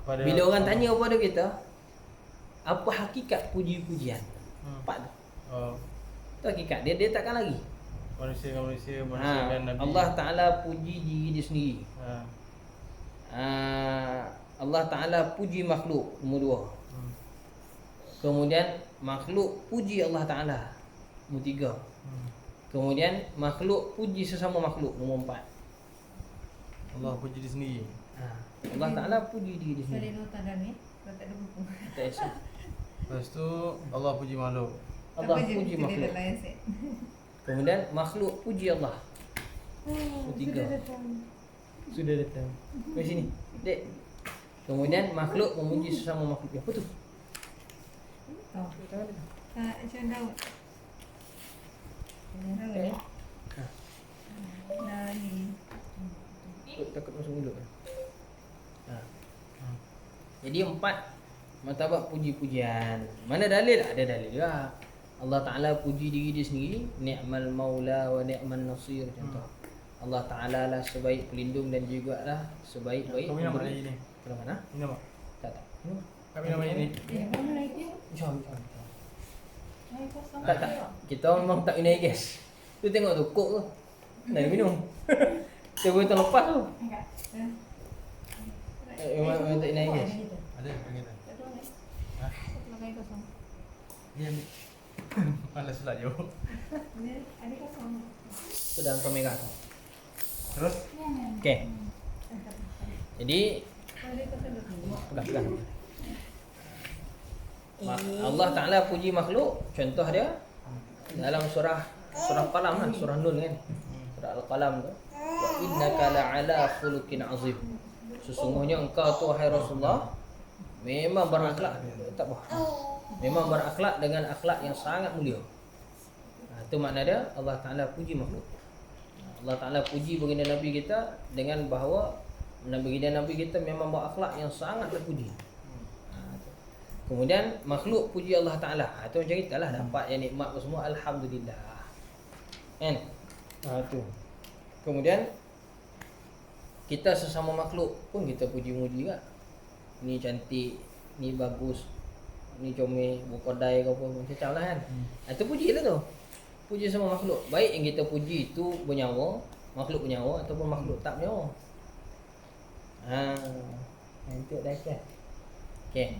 kepada Bila orang tanya kepada kita, apa hakikat puji-pujian? 4 tu. Oh, Tu hakikat dia takkan lagi. manusia dengan manusia, manusia dengan Nabi. Allah Taala puji diri dia sendiri. Allah Taala puji makhluk, nombor 2. Kemudian makhluk puji Allah Taala, nombor 3. Kemudian makhluk puji sesama makhluk, nombor 4. Allah puji diri sendiri. Allah Taala puji diri dia Saya sendiri. nota dah ni. Kalau tak ada buku. Tak esok. Lepas tu Allah puji makhluk. Allah Apa je puji kita makhluk. dah layan set. Kemudian makhluk puji Allah. Tiga. Sudah datang. Mari sini. Dek. Kemudian makhluk memuji sesama makhluk. Apa tu? Oh. Macam Daud. Daud ni. Nah ni. Takut masuk mulut. Jadi 4 martabat puji-pujian. Mana dalil? Ada dalil juga. Allah Ta'ala puji diri dia sendiri. Ni'mal maula wa ni'man nasir. Contoh. Allah Ta'ala lah sebaik pelindung dan juga lah sebaik-baik Kau minum pemberi. lagi ni. Kalau mana? Minum tak? Tak tak. Minum. Kau minum lagi ni. Mana lagi? Jom. Air kosong. Tak. Kita memang tak minum air gas. Tu tengok tu, kok tu. Dah minum. Dia boleh terlepas tu. Enggak. Memang tak minum air gas. Ada, bagi tak? Tak tahu ni. Ha? Satu lagi air kosong. Dia ambil. Malas pula je. Ni air kosong. Tu dalam kamera tu. Terus? Okey. Jadi Air kosong dah keluar. pegang. Allah Ta'ala puji makhluk. Contoh dia dalam surah Qalam lah, surah Nun kan. Surah Al-Qalam tu. Wa innaka la'ala khuluqin azim. Sesungguhnya engkau tu wahai Rasulullah memang berakhlak, tak apa. Memang berakhlak dengan akhlak yang sangat mulia. Itu makna dia Allah Ta'ala puji makhluk. Allah Ta'ala puji baginda Nabi kita dengan bahawa baginda Nabi kita memang berakhlak yang sangat terpuji. Kemudian makhluk puji Allah Ta'ala. Itu macam kita lah, dapat yang nikmat semua, alhamdulillah. Kan? Tu. Kemudian kita sesama makhluk pun kita puji-muji juga. Ni cantik, ni bagus, ni comel, berkodai ke apa macam lah kan. Itu puji lah tu. Puji sama makhluk. Baik yang kita puji itu bernyawa, makhluk bernyawa ataupun makhluk tak bernyawa. Nanti dah kan. Okey.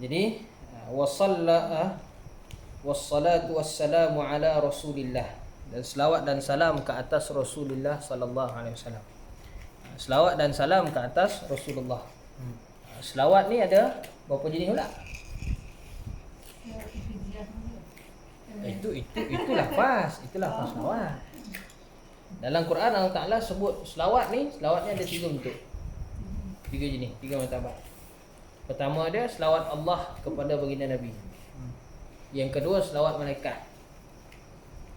Jadi wassalatu wassalamu ala Rasulillah, dan selawat dan salam ke atas Rasulullah sallallahu alaihi wasallam. Selawat dan salam ke atas Rasulullah. Selawat ni ada berapa jenis pula? Itu lafaz, selawat. Dalam Quran Allah Taala sebut selawat ni ada 3 bentuk. 3 jenis, 3 martabat. Pertama dia selawat Allah kepada baginda Nabi. Yang kedua selawat malaikat.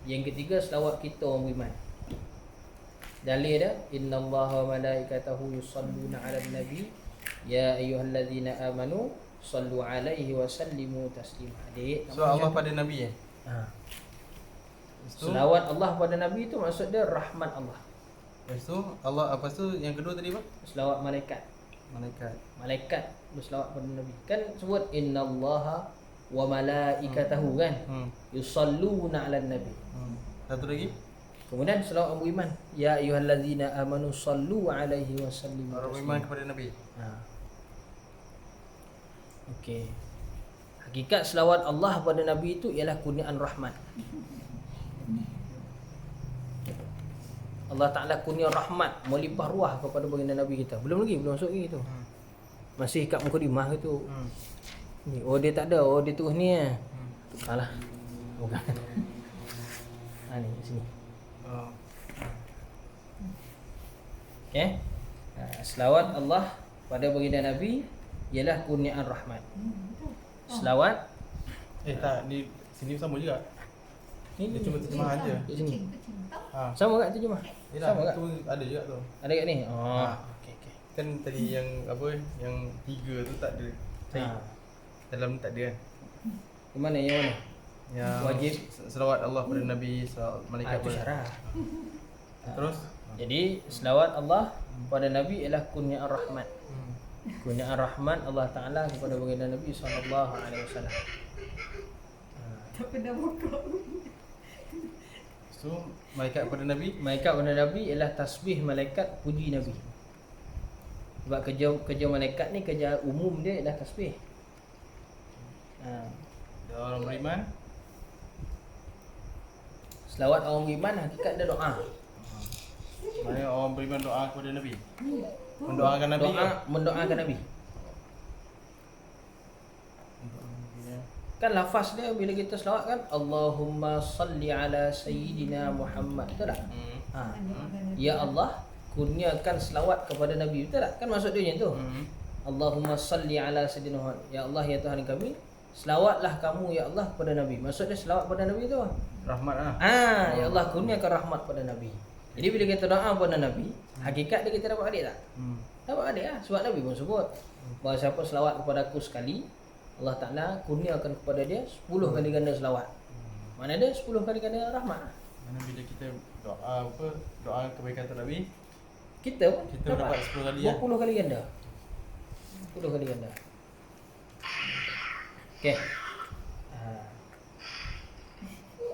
Yang ketiga selawat kita orang beriman. Dalil dia innallaha wa malaikatahu yusalluna 'alan nabi ya ayyuhallazina amanu sallu 'alaihi wa sallimu taslima. Adik, So Allah pada Nabi selawat Allah pada Nabi itu maksud dia rahmat Allah. Lepas tu Allah, apa tu yang kedua tadi apa? Selawat malaikat. Malaikat berselawat pada Nabi. Kan sebut innallaha wa malaikatahu kan. Yusalluna 'alan nabi. Satu lagi? Kemudian selawat orang beriman, ya ayyuhallazina amanu sallu 'alaihi wa sallimu. Orang beriman kepada Nabi. Okey. Hakikat selawat Allah pada Nabi itu ialah kurniaan rahmat. Allah Ta'ala kurnia rahmat, melimpah ruah kepada baginda Nabi kita. Belum masuk lagi tu. Masih kat mukadimah tu. Ni, dia tak ada, dia terus ni Salah. Bukan. Ni sini. Okey. Selawat Allah pada baginda Nabi ialah kurniaan rahmat. Selawat Tak, di sini sama juga. Dia cuma terjemahan je. Di sini. Kucing tahu. Ha. Sama tak terjemah? Yalah, Sama tak? tu ada juga tu. Ada kat ni? Oh. Ha. Okey okey. Kan tadi yang apa yang 3 tu tak ada. Ha. Dalam tak ada kan. Di mana yang mana? Yang Wajib. selawat Allah pada Nabi, selawat Ah, malaikat itu syarat. Terus Jadi selawat Allah pada Nabi ialah kurnia ar-rahmat. hmm. Kurnia ar-rahmat Allah Taala kepada baginda Nabi sallallahu alaihi wasallam. Tak pernah buka. So malaikat pada Nabi Malaikat pada Nabi ialah tasbih malaikat puji Nabi. Sebab kerja malaikat ni kerja umum dia ialah tasbih. dia orang beriman. Selawat orang beriman hakikat dia doa. Mana orang beriman doa kepada Nabi. Mendoakan Nabi. Mendoakan Nabi. Kan lafaz dia bila kita selawat kan Allahumma salli ala sayyidina Muhammad, betul tak? Ha. Ya Allah, kurniakan selawat kepada Nabi, betul tak? Kan maksud dia macam tu. Allahumma salli ala sayyidina Muhammad. Ya Allah, ya Tuhan kami, selawatlah kamu ya Allah kepada Nabi. Maksud dia selawat pada Nabi tu. Rahmat lah. Ya Allah, kurniakan rahmat pada Nabi. Jadi bila kita doa pada Nabi, hakikat dia kita dapat adik tak? Dapat adik lah. Sebab Nabi pun sebut bahawa siapa selawat kepada aku sekali, Allah Ta'ala kurniakan kepada dia 10 kali ganda selawat. Mana dia 10 kali ganda rahmat. Mana bila kita doa apa, doa kebaikan untuk Nabi, Kita pun kita dapat 10 kali lah. 20 kali ganda. 10 kali ganda. Okey.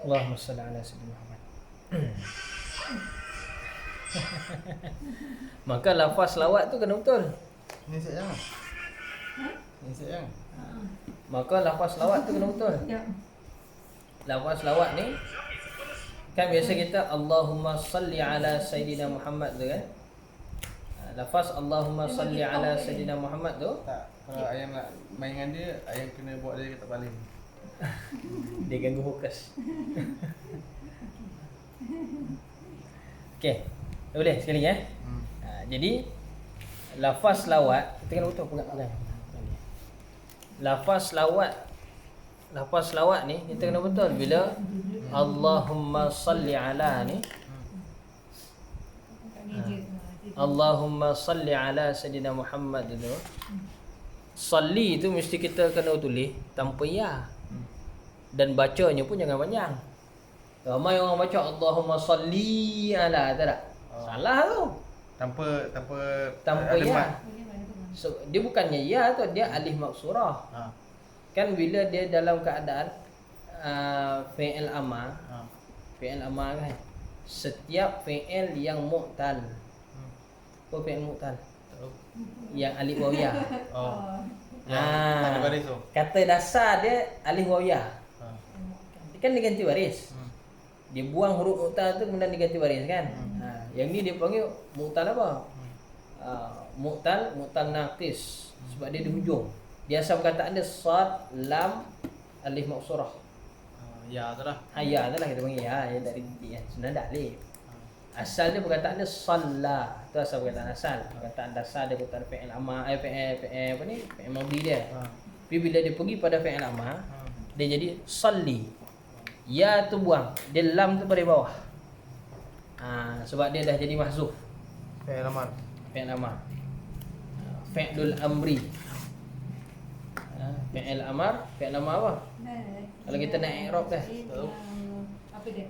Allahumma salli ala sayyidina Muhammad. Maka lafaz selawat tu kena betul. Ni set jangan. Ni set jangan. Maka lafaz selawat tu kena betul. Ya. Lafaz selawat ni kan biasa kita Allahumma salli ala sayyidina Muhammad tu kan. Lafaz Allahumma salli ala sayyidina Muhammad tu Tak, kalau ayam nak main dengan dia, ayam kena buat dia tak paling. dia ganggu fokus. Okey. Boleh sekali ya. Jadi lafaz selawat kita kena betul pegang. Lafaz selawat ni kita kena betul bila Allahumma salli ala ni Allahumma salli ala sayyidina Muhammad tu. Salli tu mesti kita kena tulis tanpa ya. Dan bacanya pun jangan panjang. Ramai orang baca Allahumma salli ala, tak? Salah tu. Tanpa Tanpa ada ya. mat. So, dia bukannya ya tu, dia alif maksurah. Kan bila dia dalam keadaan fi'il amar, fi'il amar kan. Setiap fi'il yang mu'tal. Apa fi'il mu'tal? Yang alif waw ya. Tak ada baris tu. Kata dasar dia alif waw ya. Kan dia ganti baris. Dia buang huruf mu'tal tu kemudian diganti baris kan. Yang ni dia panggil mu'tal apa? Mu'tal naqis. Sebab dia di hujung. Dia asal perkataan dia sad, lam, alif maksurah. Ya tu lah. Ya tu lah kita panggil ya, yang tak ada titik kan. Sebenarnya dah alif. Asal dia perkataan dia salla. Tu asal perkataan asal. Perkataan dasar dia perkataan fi'il amar, fi'il apa ni? Fi'il madhi dia. Tapi bila dia pergi pada fi'il amar, dia jadi salli. Ya tu buang, dia lam tu pada bawah. Sebab dia dah jadi mahzuf. Fi'il amar. Fi'il amar. Fi'lul amri. Fi'il amar apa? Kalau kita nak i'rab dah. Apa dia?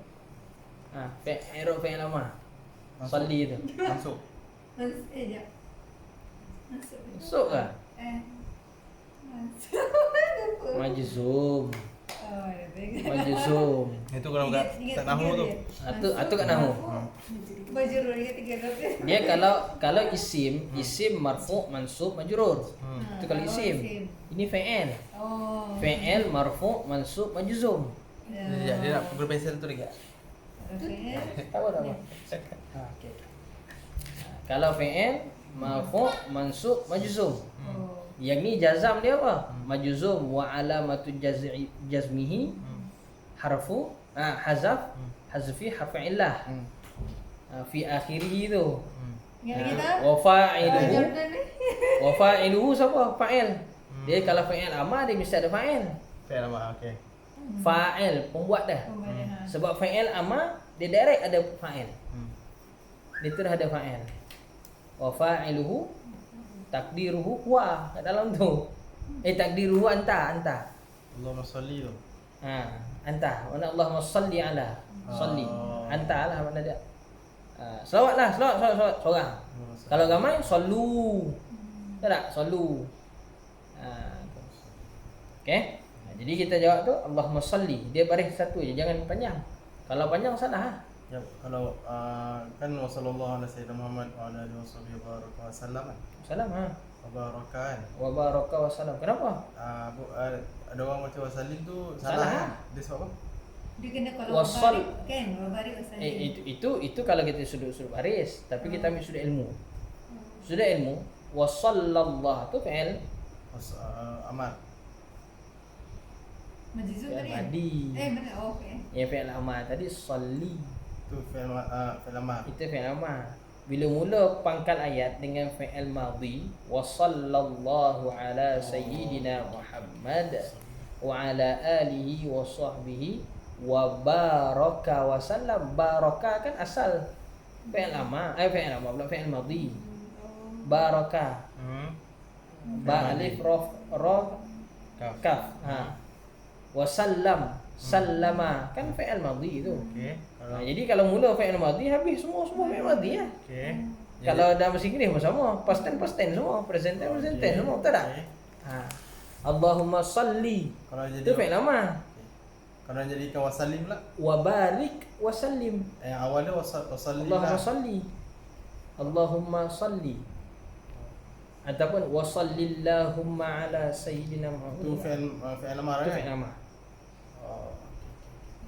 I'rab fi'il amar. Salli tu. Masuk. Masuk. Masuk ke? Masuk. Majzum. Oh, Majzum. Itu kalau tak nahu tu. Atau kat nahu. Majrur dia 3 Dia kalau isim marfu' mansub majrur. Itu kalau isim. Ini fi'il. Oh. Fi'il marfu' mansub majzum. Dia nak pukul pensel tu dekat. Tahu tak apa? Okey. Kalau fi'il marfu' mansub majzum. Yang ni jazam dia apa? Majzum wa alamatu jazmihi harfu hazaf hazfi harfu illah. Fi akhirih tu. Yang kita Wa fa'iluhu siapa? Fa'il. Dia kalau fa'il amar dia mesti ada fa'il. Fi'il amar, okey. Fa'il pembuat dah. Pembuat. Sebab fa'il amar dia direct ada fa'il. Dia terus ada fa'il. Wa fa'iluhu takdiruhu huwa kat dalam tu. Takdiruhu anta. Allahumma salli tu. Anta. Mana Allahumma salli ala. Salli. Anta lah mana dia. Selawat seorang. Kalau ramai sallu. Tak? Sallu. Okey. Jadi kita jawab tu Allahumma salli. Dia baris satu je, jangan panjang. Kalau panjang salah. Ya, kalau kan wasallallahu ala sayyidina Muhammad wa ala alihi wasallam kan. Salam Wabarakan. Wa baraka wa salam. Kenapa? Ada orang baca wasallim tu Salah. salah. Dia sebab apa? Dia kena kalau Wasal. wabarik kan, wabarik wasallim. Itu kalau kita sudut baris, tapi kita ambil sudut ilmu. Sudut ilmu wa sallallahu tu fi'il Amar. Majzum tadi. madi. Mana? Oh, okay. Yang fi'il amar tadi salli. Tu fi'il amar. Itu fi'il amar. Bila mula pangkal ayat dengan fi'il madhi wa sallallahu ala sayyidina Muhammad wa ala alihi wa sahbihi wa baraka wa sallam. Baraka kan asal fi'il amar, fi'il amar pula fi'il madhi. Baraka. Ba alif ra kaf. Wa sallam. Sallama kan fi'il madhi tu. Okey. Jadi kalau mula fi'il madhi habis semua fi'il madhi lah. Okey. Kalau dalam bahasa Inggeris pun sama, past tense semua, present tense semua, betul tak? Allahumma salli. Kalau jadi Itu fi'il amar. Kalau jadikan wasallim pula, Wa barik wa sallim. yang awal dia wasallim Allahumma lah. salli. Allahumma salli. Ataupun wa sallillahumma ala sayyidina Muhammad. Tu fi'il amar Itu kan? fi'il amar. Oh.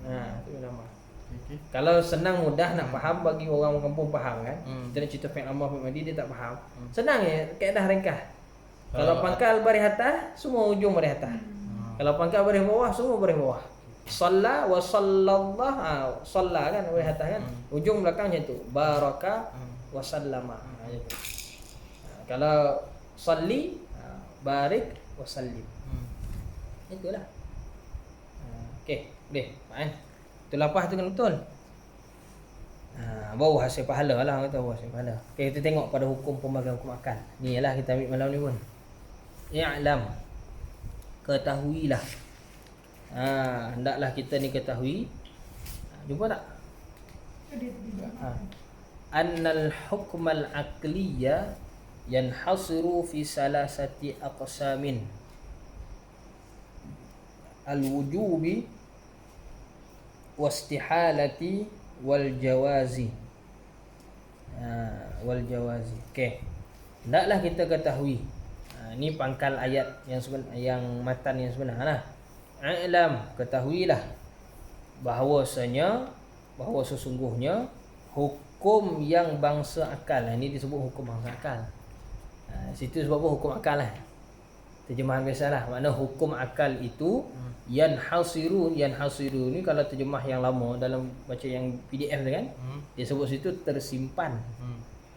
Itu fi'il amar. Okey. Kalau senang mudah nak faham bagi orang kampung faham kan. Hmm. Kita nak cerita fi'il amar fi'il madhi dia tak faham. Senang je, kaedah ringkas. Kalau- Kalau pangkal baris atas, semua ujung baris atas. Kalau pangkal baris bawah, semua baris bawah. Shalla wa sallallah, shalla kan baris atas kan. Ujung belakangnya tu baraka wa sallama. Gitu. Kalau salli, barik wa sallim. Itulah. Okey, boleh. Faham? Itu lapah tu kan betul. Bau hasil pahala lah kata, bau hasil pahala. Okey, kita tengok pada hukum pembagian hukum akal. Ni ialah kita ambil malam ni pun. I'lam. Ketahuilah. Hendaklah kita ni ketahui. Jumpa tak? Annal hukmal aqliya yanhasiru fi salasati aqsamin. Al-wujubi wastihalati wal jawazi. Wal jawazi. Okey. Hendaklah kita ketahui. Ini pangkal ayat yang yang matan yang sebenar lah. I'lam, ketahuilah bahawa sesungguhnya hukum yang bangsa akal. Ini disebut hukum bangsa akal. Situ sebab apa hukum akal lah. Terjemahan biasalah. Makna hukum akal itu yanhasiru ni kalau terjemah yang lama dalam baca yang PDF tu kan. Dia sebut situ tersimpan.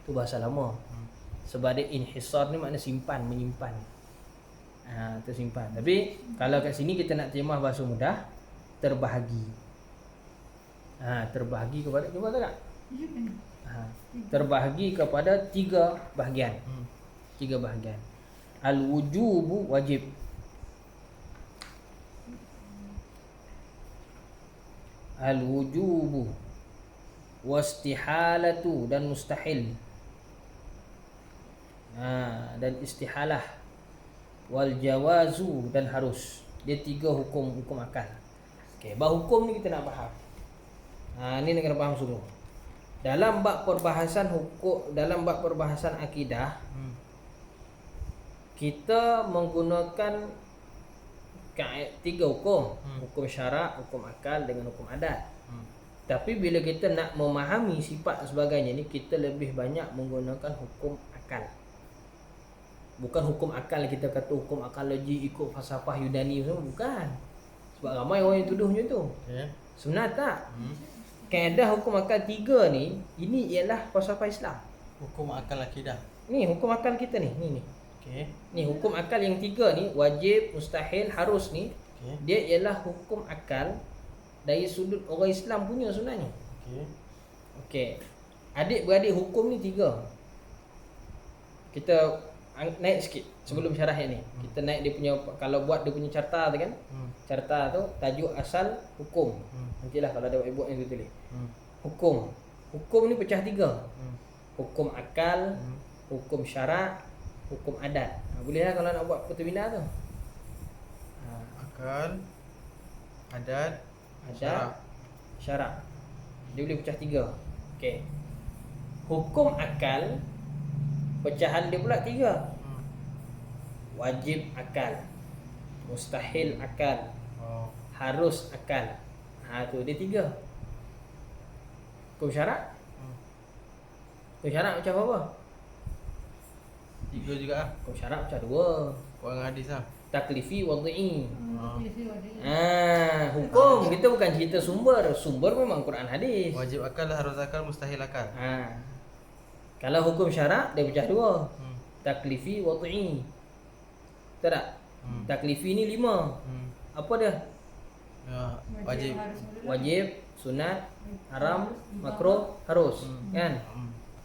Tu bahasa lama. Sebab dia inhisar ni makna simpan, menyimpan. Tersimpan. Tapi kalau kat sini kita nak terjemah bahasa mudah, terbahagi. Terbahagi kepada, cuba tak? Terbahagi kepada 3 bahagian. 3 bahagian. Al-wujubu wajib. Al-wujubu wastihalatu dan mustahil. Dan istihalah. Wal jawazu dan harus. Dia 3 hukum akal. Okey, bab hukum ni kita nak faham. Ni nak kena faham sungguh. Dalam bab perbahasan hukum, dalam bab perbahasan akidah, kita menggunakan 3 hukum. Hukum syarak, hukum akal dengan hukum adat. Tapi bila kita nak memahami sifat sebagainya ni, kita lebih banyak menggunakan hukum akal. Bukan hukum akal kita kata hukum akal logik ikut falsafah Yunani semua, bukan. Sebab ramai orang yang tuduh macam tu. Sebenarnya tak. Kaedah hukum akal 3 ni, ini ialah falsafah Islam. Hukum akal akidah. Ni hukum akal kita ni, ni. Okey. Ni hukum akal yang 3 ni, wajib, mustahil, harus ni. Okey. Dia ialah hukum akal dari sudut orang Islam punya sebenarnya. Okey. Okey. Adik-beradik hukum ni 3. Kita naik sikit sebelum syarah yang ni. Kita naik dia punya, kalau buat dia punya carta tu kan. Carta tu tajuk asal hukum. Nantilah kalau ada buat yang tu tulis. Hukum. Hukum ni pecah 3. Hukum akal, hukum syarak, hukum adat. Bolehlah kalau nak buat pertebina tu. Akal, adat, Adat, syarak. Dia boleh pecah 3. Okey. Hukum akal pecahan dia pula 3. Wajib akal, mustahil akal, Oh. harus akal. Tu dia 3. Hukum syarak? Hukum syarak macam apa? 3 juga ah. Hukum syarak macam 2. Orang hadis ah. Taklifi wad'i. Hmm. Hukum kita bukan cerita sumber. Sumber memang Quran hadis. Wajib akal, harus akal, mustahil akal. Kalau hukum syarak dia pecah 2. Hmm. Taklifi wad'i. Betul tak? Taklifi ni 5. Apa dia? Ya, wajib. Wajib, sunat, haram, makruh, harus. Kan?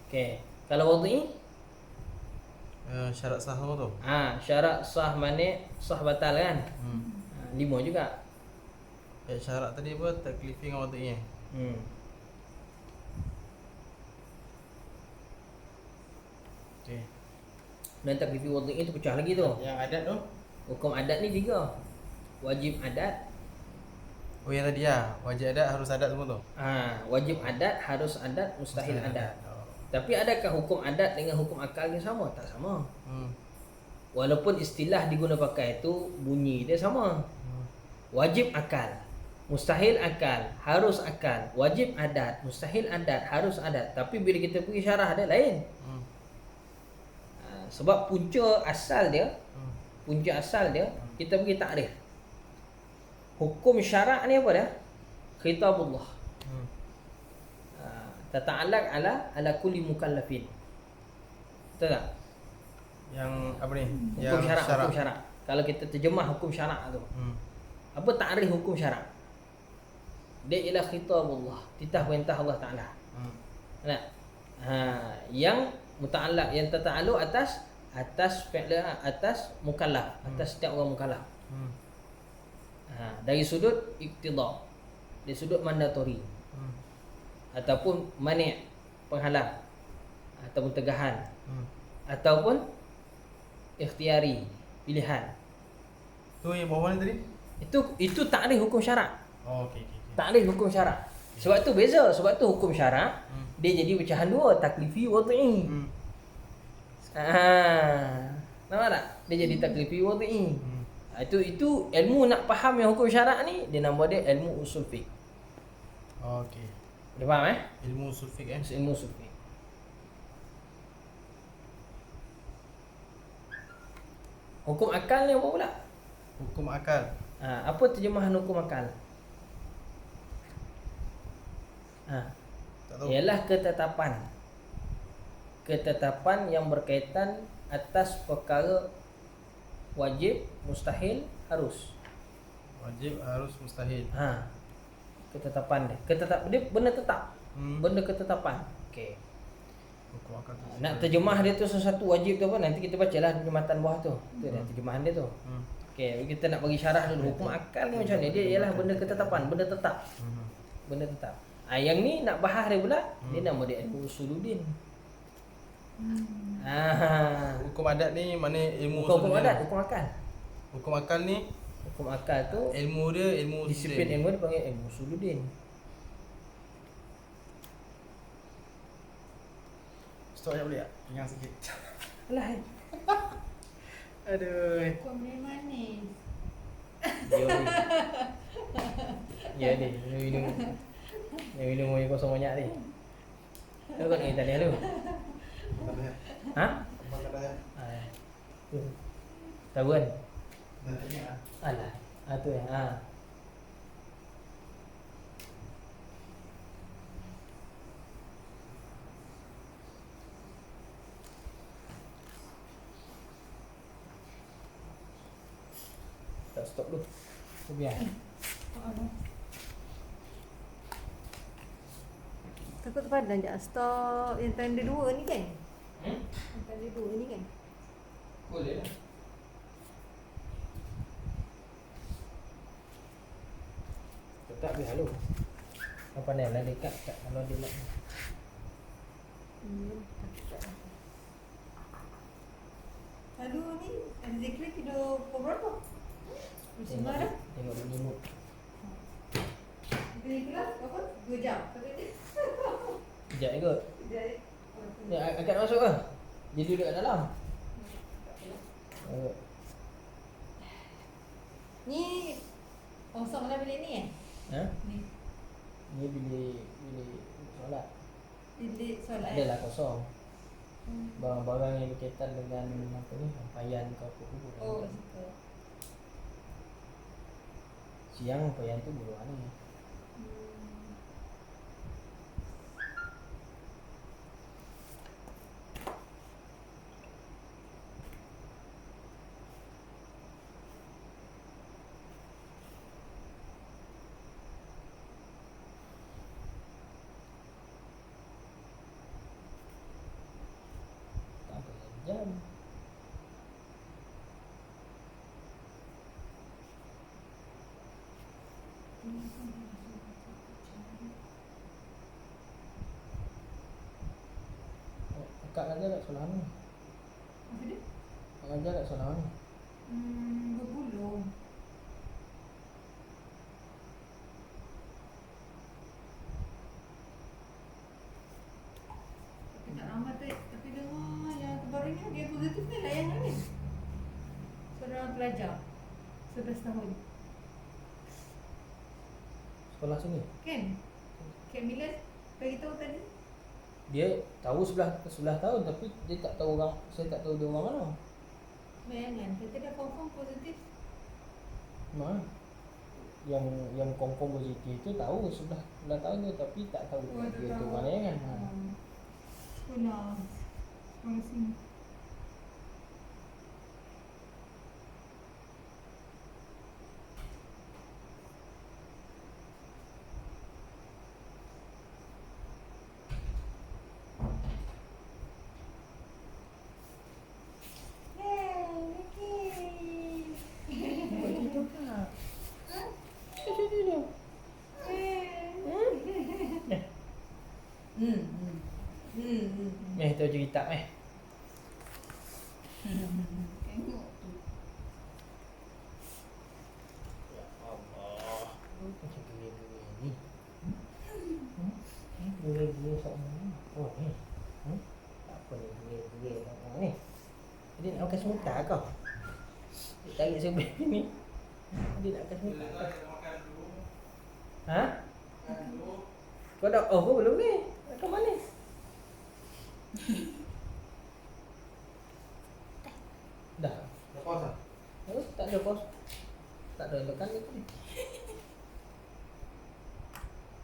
Okey. Kalau wad'i? Syarat sah semua tu. Syarat sah mani', sah batal kan? 5 juga. Syarat tadi apa? Taklifi dengan wad'i. Okey. Dan taklifi wad'i itu pecah lagi tu. Yang adat tu? Hukum adat ni 3. Wajib adat. Oh yang tadi ya, wajib adat, harus adat semua tu. Wajib adat, harus adat, mustahil adat. Tapi adakah hukum adat dengan hukum akal ni sama? Tak sama. Walaupun istilah diguna pakai itu bunyi dia sama. Wajib akal, mustahil akal, harus akal, wajib adat, mustahil adat, harus adat. Tapi bila kita pergi syarah dia lain. Sebab punca asal dia kita pergi takrif. Hukum syarak ni apa dia? Khitabullah. Tata'allaq ala kulli mukallafin. Betul tak? Yang apa ni? Hukum syarak. Kalau kita terjemah hukum syarak tu. Apa takrif hukum syarak? Dia ialah khitabullah, titah perintah Allah Taala. Nak? Yang muta'allaq, yang tata'alluq atas fi'l, atas mukallaf, atas setiap orang mukallaf. Dari sudut iqtida, dari sudut mandatori, ataupun mani', penghalang, ataupun tegahan, ataupun ikhtiari, pilihan. Tu yang bawah ni tadi? Itu takrif hukum syarak. Oh okey. Takrif hukum syarak. Sebab tu beza, sebab tu hukum syarak dia jadi pecahan 2, taklifi wad'i. Nampak tak? Dia jadi taklifi wad'i. Itu ilmu nak faham yang hukum syarak ni, dia nama dia ilmu usul fiqh. Okey. Dah faham Ilmu usul fiqh Ilmu usul fiqh. Hukum akal ni apa pula? Hukum akal. Apa terjemahan hukum akal? Tak tahu. Ialah ketetapan yang berkaitan atas perkara wajib, mustahil, harus. Wajib, harus, mustahil. Ketetapan dia benda tetap. Benda ketetapan. Okey. Hukum akal tu. Nak terjemah dia tu sesuatu wajib tu apa, nanti kita bacalah terjemahan bawah tu. Tu dah terjemahan dia tu. Okey, kita nak bagi syarah dulu. Hukum akal ni macam ni? Dia ialah benda ketetapan, benda tetap. Benda tetap. Yang ni nak bahas dia pula, dia nama dia ilmu usuluddin. Hukum adat ni mana ilmu Hukum usuluddin? adat, hukum akal. Hukum akal ni Hukum akal tu ilmu dia ilmu disiplin usuluddin. ilmu dia panggil ilmu usuluddin. Stop je boleh tak? Ingat sikit. Alah. Aduh. Kau manis. Ya ni, minum. Yang minum air kosong banyak ni. Kau kan ni tadi lu. Makan dah. Tahu kan? Dah ingat ah. Alah. Tu ya. Tak stop dulu. Biar. Takut padan je. Stok yang tanda 2 ni kan? Hmm? Yang tanda 2 ni kan? Boleh lah. Tetap dia halu. Apa ni lah dekat tak kalau dia nak. Lalu ni Zikri tidur pukul berapa? Pukul 9 dah? Tengok dia nimut. Zikri kelas berapa? 2 jam. Kata dia. Sekejap ikut. Dia- Ya, akak nak masuk ke? Dia duduk kat dalam. Ni kosong lah bilik ni Ha? Ni Ni bilik solat. bilik solat Adalah kosong. Barang-barang yang berkaitan dengan apa ni, pakaian ke apa tu. Oh, situ. Siang pakaian tu bulu ni. Tak apa jam. Akak ajar kat sekolah ni. Apa dia? Akak ajar kat sekolah ni. Berbulung. Tapi tak ramai tu. Tapi dengar yang terbaru ni dia positif ni layangan ni. Seorang pelajar 11 tahun. Sekolah sini. Kan? Kak Mila bagi tahu tadi. Dia tahu sebelah tahun tapi dia tak tahu orang, saya tak tahu dia orang mana. Layangan. Kita dah confirm positif. Mana? Yang confirm positif tu tahu sebelah tahun tu tapi tak tahu dia tu mana kan. Ha. Sekolah. Sekolah sini. Tu cerita Tengok tu. Ya Allah. Macam gini ni. Gini sama ni. Oh ni. Tak apa ni gini sama ni. Dia nak makan semuta kau. Dia tarik sebelah ni. Dia nak makan semuta kau. Ha? Kau dah kau belum ni? Kau mana? Dah. Dah puas tak? Tak ada pos. Tak ada tekan ni.